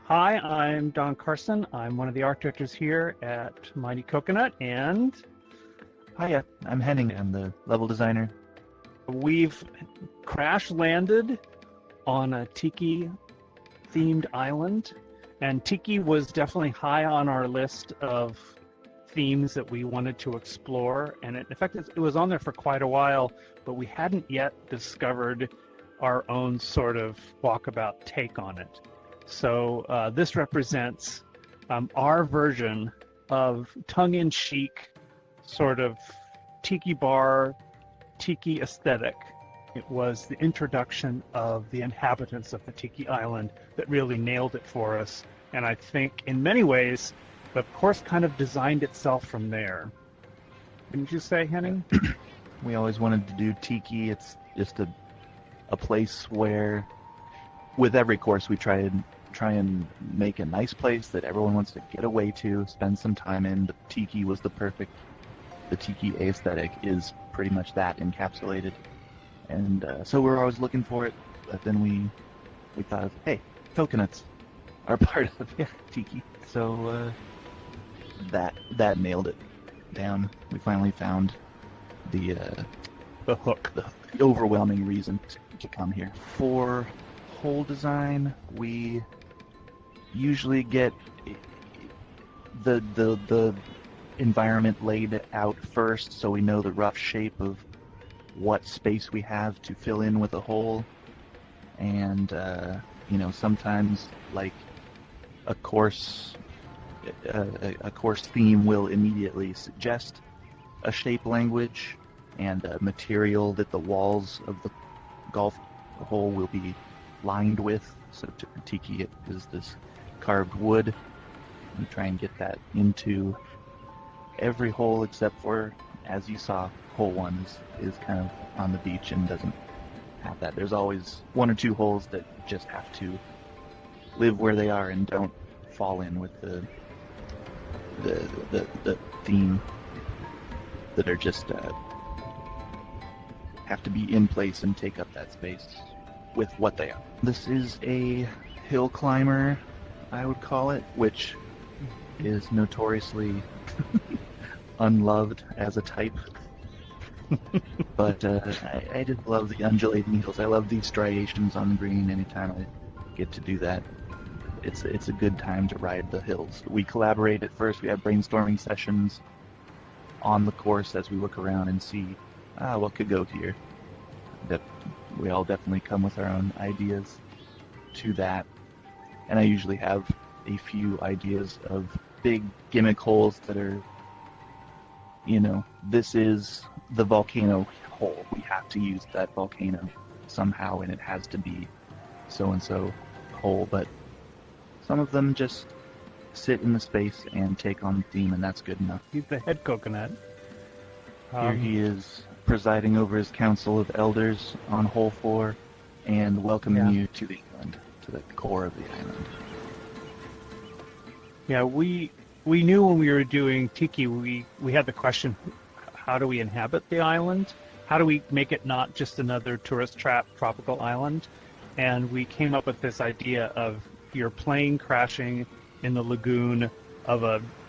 Hi, I'm Don Carson. I'm one of the art directors here at Mighty Coconut, and Hiya, I'm Henning. I'm the level designer. we've crash landed on a Tiki themed island. And Tiki was definitely high on our list of themes that we wanted to explore. And in fact, it was on there for quite a while, but we hadn't yet discovered our own sort of walkabout take on it. So this represents our version of tongue-in-cheek sort of tiki bar, tiki aesthetic. It was the introduction of the inhabitants of the Tiki Island that really nailed it for us. And I think in many ways, the course kind of designed itself from there. Wouldn't you say, Henning? We always wanted to do Tiki. It's just a place where, with every course, we try and make a nice place that everyone wants to get away to, spend some time in. But Tiki was the Tiki aesthetic is pretty much that encapsulated. And so we're always looking for it, but then we thought of, hey, coconuts are part of Tiki. So that nailed it down. We finally found the hook. The overwhelming reason to come here. For whole design, we usually get the environment laid out first, so we know the rough shape of what space we have to fill in with a hole. And sometimes like a course theme will immediately suggest a shape language and a material that the walls of the golf hole will be lined with. So Tiki it is this carved wood. We try and get that into every hole except for, as you saw, hole 1 is kind of on the beach and doesn't have that. There's always one or two holes that just have to live where they are and don't fall in with the theme, that are just have to be in place and take up that space with what they are. This is a hill climber, I would call it, which is notoriously unloved as a type. But I just love the undulating hills. I love these striations on green anytime I get to do that. It's a good time to ride the hills. We collaborate at first. We have brainstorming sessions on the course as we look around and see what could go here. That we all definitely come with our own ideas to that. And I usually have a few ideas of big gimmick holes that are, this is the volcano hole. We have to use that volcano somehow, and it has to be so-and-so hole. But some of them just sit in the space and take on the theme, and that's good enough. He's the head coconut. Here he is presiding over his council of elders on hole 4 and welcoming you to the island, to the core of the island. Yeah, we knew when we were doing Tiki, we had the question, how do we inhabit the island? How do we make it not just another tourist trap tropical island? And we came up with this idea of your plane crashing in the lagoon of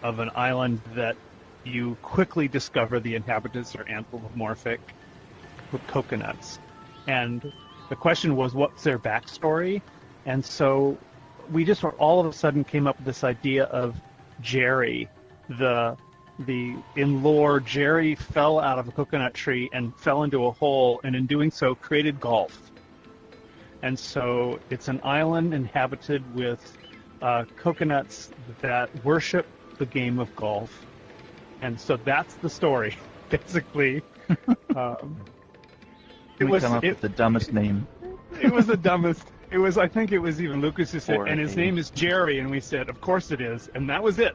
an island that you quickly discover the inhabitants are anthropomorphic with coconuts. And the question was, what's their backstory? And so we just all of a sudden came up with this idea of Jerry. In lore, Jerry fell out of a coconut tree and fell into a hole, and in doing so created golf. And so it's an island inhabited with coconuts that worship the game of golf. And so that's the story, basically. It was the dumbest name. It was the dumbest. I think it was even Lucas who said, and his name is Jerry, and we said, of course it is, and that was it.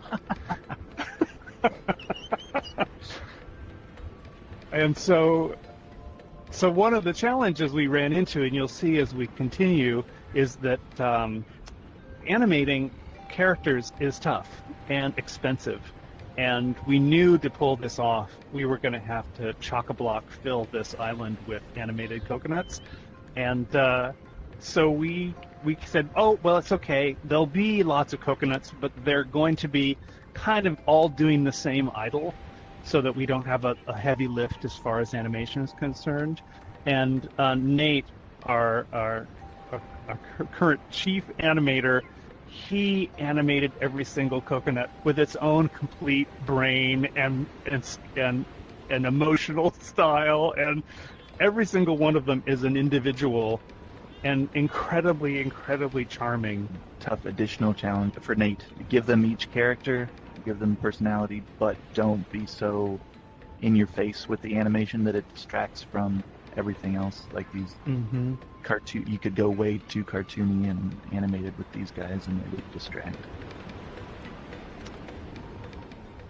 And so one of the challenges we ran into, and you'll see as we continue, is that animating characters is tough and expensive. And we knew to pull this off, we were going to have to chock-a-block fill this island with animated coconuts. And so we we said, oh, well, it's okay. There'll be lots of coconuts, but they're going to be kind of all doing the same idle so that we don't have a heavy lift as far as animation is concerned. And Nate, our current chief animator, he animated every single coconut with its own complete brain and emotional style, and every single one of them is an individual and incredibly, incredibly charming. Tough additional challenge for Nate. Give them each character, give them personality, but don't be so in your face with the animation that it distracts from everything else. Like these cartoon, you could go way too cartoony and animated with these guys, and they would distract.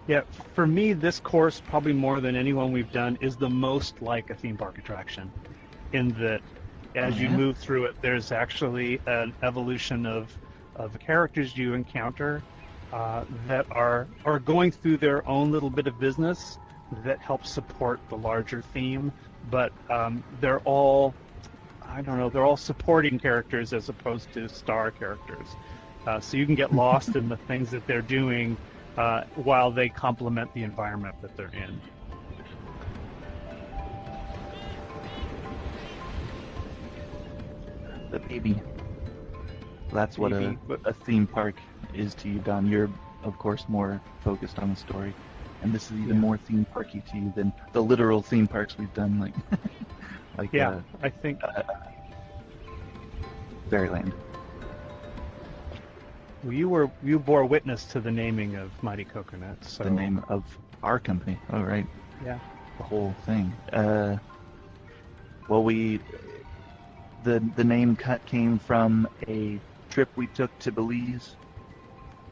Yeah, for me, this course, probably more than anyone we've done, is the most like a theme park attraction, in that as you move through it, there's actually an evolution of characters you encounter that are going through their own little bit of business that helps support the larger theme, but they're all, I don't know, they're all supporting characters as opposed to star characters. So you can get lost in the things that they're doing while they complement the environment that they're in. The baby. That's what a theme park is to you, Don. You're, of course, more focused on the story. And this is even more theme parky to you than the literal theme parks we've done, like I think Fairyland. Well, you bore witness to the naming of Mighty Coconut. So. The name of our company. Oh, right. Yeah. The whole thing. Well, the name cut came from a trip we took to Belize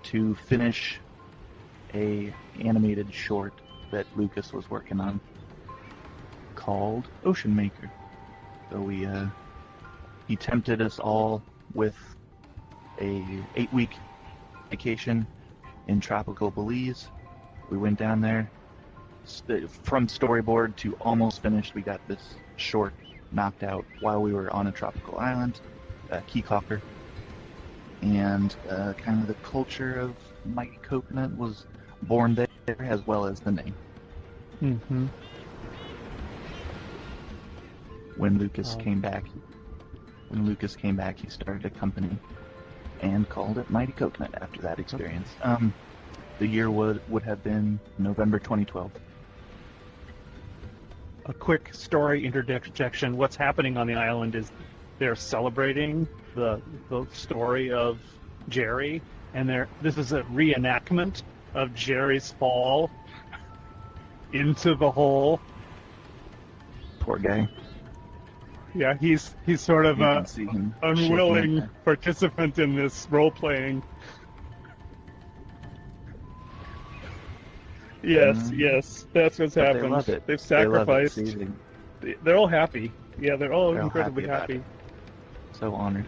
to finish a animated short that Lucas was working on called Ocean Maker. So he tempted us all with a 8-week vacation in tropical Belize. We went down there. From storyboard to almost finished, we got this short knocked out while we were on a tropical island, Key Cocker. And kind of the culture of Mighty Coconut was born there, as well as the name. Mm-hmm. When Lucas came back, he started a company and called it Mighty Coconut after that experience. The year would have been November 2012. A quick story interjection. What's happening on the island is they're celebrating the story of Jerry, and this is a reenactment of Jerry's fall into the hole. Poor guy. Yeah, he's sort of a unwilling participant in this role playing. Yes, that's what's happened. They love it. They've sacrificed. They love it. They're all happy. Yeah, they're all incredibly happy. So honored.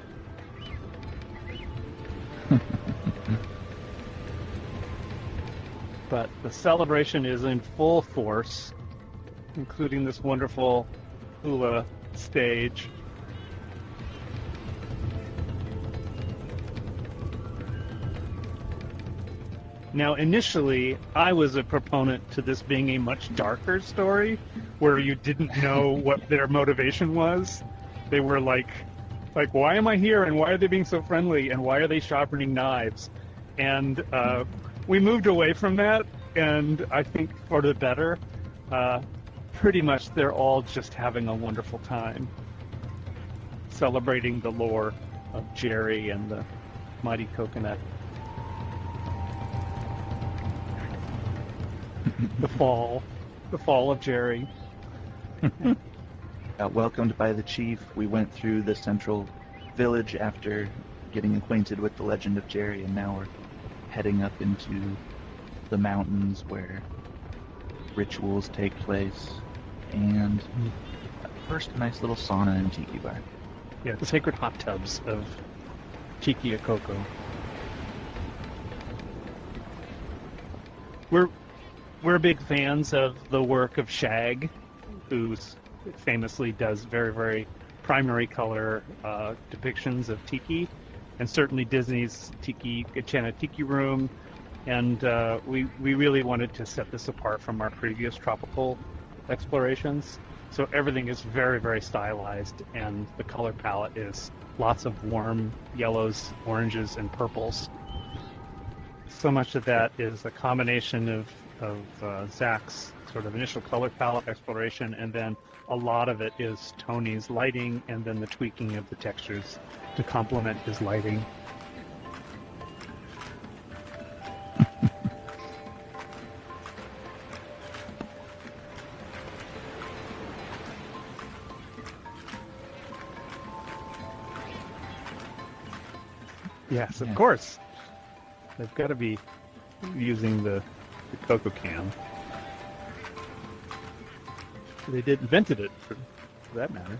But the celebration is in full force, including this wonderful hula stage. Now, initially, I was a proponent to this being a much darker story, where you didn't know what their motivation was. They were like, why am I here, and why are they being so friendly, and why are they sharpening knives? And we moved away from that, and I think for the better. Pretty much they're all just having a wonderful time, celebrating the lore of Jerry and the Mighty Coconut. The fall of Jerry. Welcomed by the chief, we went through the central village after getting acquainted with the legend of Jerry, and now we're heading up into the mountains where rituals take place, and first a nice little sauna and tiki bar. Yeah, the sacred hot tubs of Tiki and Coco. We're big fans of the work of Shag, who famously does very, very primary color depictions of Tiki, and certainly Disney's Tiki Enchanted Tiki Room. And we really wanted to set this apart from our previous tropical explorations. So everything is very, very stylized, and the color palette is lots of warm yellows, oranges, and purples. So much of that is a combination of Zach's sort of initial color palette exploration, and then a lot of it is Tony's lighting, and then the tweaking of the textures to complement his lighting. Yes, of course. They've got to be using the Coco can. They invented it, for that matter.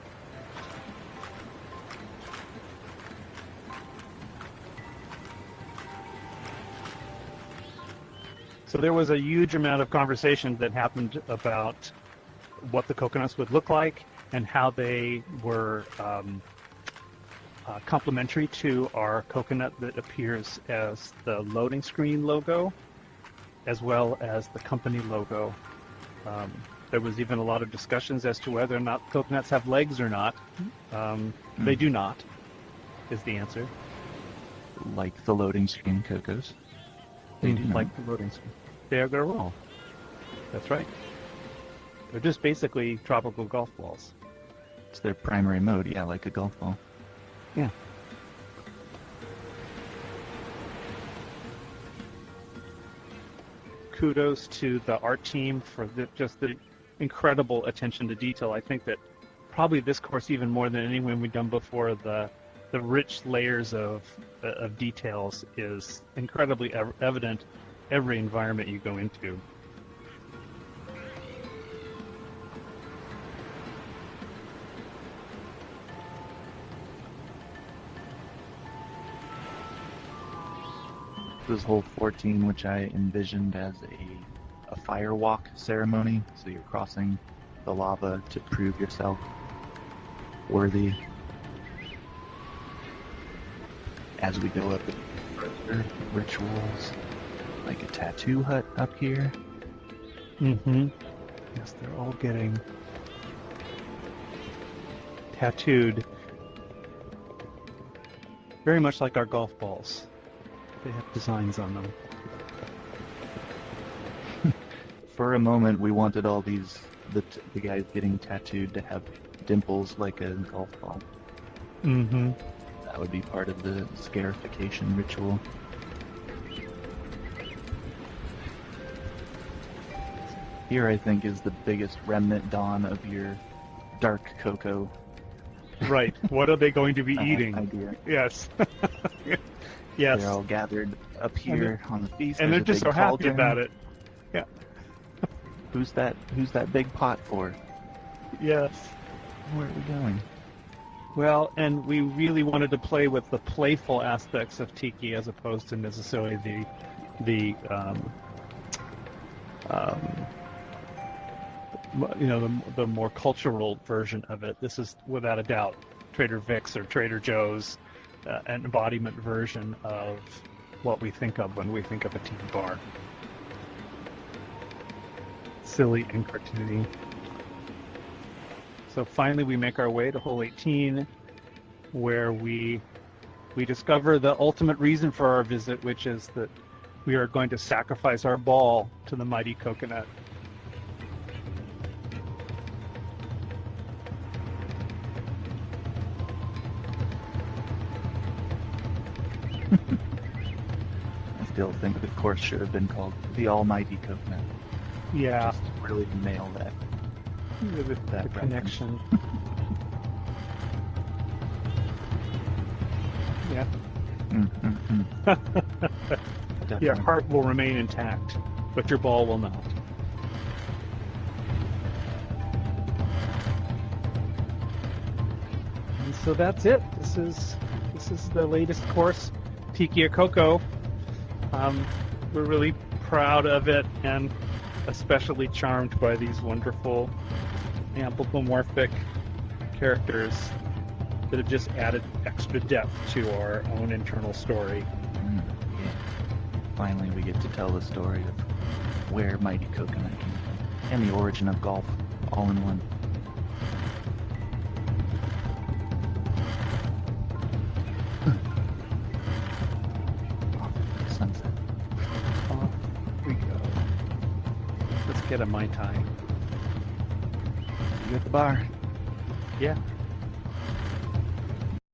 So there was a huge amount of conversation that happened about what the coconuts would look like and how they were complementary to our coconut that appears as the loading screen logo, as well as the company logo. There was even a lot of discussions as to whether or not coconuts have legs or not. They do not, is the answer. Like the loading screen Cocos. They do like the loading screen. They're all. That's right. They're just basically tropical golf balls. It's their primary mode, yeah, like a golf ball. Yeah. Kudos to the art team for just the incredible attention to detail. I think that probably this course, even more than any one we've done before, the rich layers of details is incredibly evident every environment you go into. This whole 14, which I envisioned as a fire walk ceremony, so you're crossing the lava to prove yourself worthy. As we go up further, rituals, like a tattoo hut up here. Yes, they're all getting tattooed. Very much like our golf balls. They have designs on them. For a moment, we wanted all the guys getting tattooed to have dimples like a golf ball. That would be part of the scarification ritual. Here, I think, is the biggest remnant dawn of your dark cocoa. Right. What are they going to be eating? Idea. Yes. Yes. They're all gathered up here on the feast. And they're just so happy about it. Yeah. Who's that big pot for? Yes. Where are we going? Well, and we really wanted to play with the playful aspects of Tiki as opposed to necessarily the more cultural version of it. This is without a doubt Trader Vic's or Trader Joe's an embodiment version of what we think of when we think of a tiki bar. Silly and cartoony. So finally we make our way to hole 18, where we discover the ultimate reason for our visit, which is that we are going to sacrifice our ball to the mighty coconut. I still think the course should have been called the Almighty Coconut. Yeah. Just to really nail that. The connection. Yeah. Your heart will remain intact, but your ball will not. And so that's it. This is the latest course, Tiki or Coco. We're really proud of it and especially charmed by these wonderful anthropomorphic characters that have just added extra depth to our own internal story. Yeah. Finally, we get to tell the story of where Mighty Coconut came from and the origin of golf, all in one. Off into the sunset. Off we go. Let's get a Mai Tai. See you at the bar. Yeah.